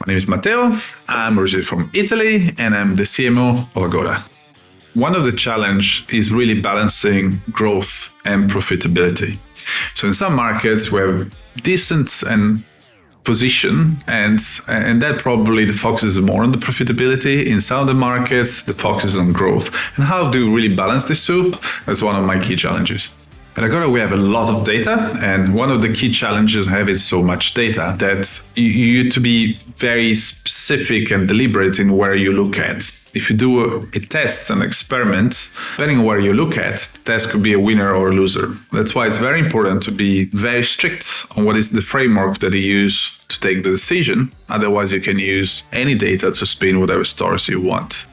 name is Matteo. I'm originally from Italy and I'm the CMO of Agoda. One of the challenges is really balancing growth and profitability. So in some markets we have decent and position and that probably the focus is more on the profitability. In some of the markets, the focus is on growth. And how do you really balance this two? That's one of my key challenges. At Agoda, we have a lot of data, and one of the key challenges we have is so much data that you need to be very specific and deliberate in where you look at. If you do a test, an experiment, depending on where you look at, the test could be a winner or a loser. That's why it's very important to be very strict on what is the framework that you use to take the decision. Otherwise, you can use any data to spin whatever stories you want.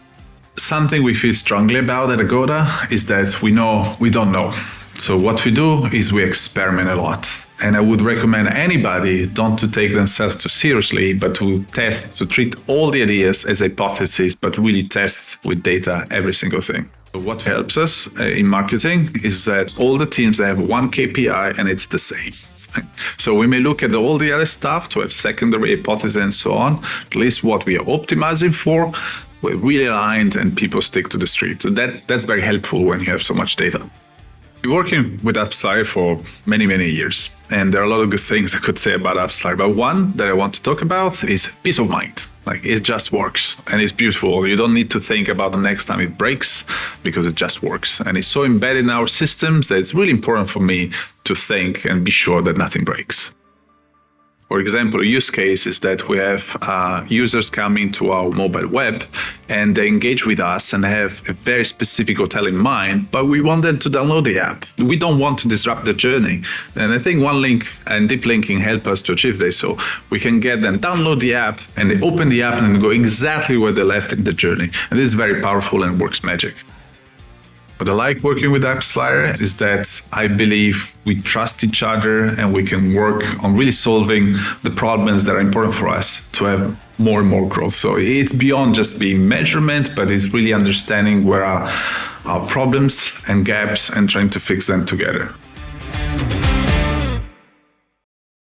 Something we feel strongly about at Agoda is that we know we don't know. So what we do is we experiment a lot. And I would recommend anybody not to take themselves too seriously, but to test, to treat all the ideas as hypotheses, but really test with data every single thing. So what helps us in marketing is that all the teams have one KPI and it's the same. So we may look at all the other stuff to have secondary hypotheses and so on. At least what we are optimizing for, we're really aligned and people stick to the street. So that's very helpful when you have so much data. We're working with AppsFlyer for many, many years. And there are a lot of good things I could say about AppsFlyer. But one that I want to talk about is peace of mind. Like it just works and it's beautiful. You don't need to think about the next time it breaks because it just works. And it's so embedded in our systems that it's really important for me to think and be sure that nothing breaks. For example, a use case is that we have users coming to our mobile web and they engage with us and have a very specific hotel in mind, but we want them to download the app. We don't want to disrupt the journey. And I think one link and deep linking help us to achieve this. So we can get them download the app and they open the app and go exactly where they left in the journey. And this is very powerful and works magic. What I like working with AppsFlyer is that I believe we trust each other and we can work on really solving the problems that are important for us to have more and more growth. So it's beyond just being measurement, but it's really understanding where are our problems and gaps and trying to fix them together.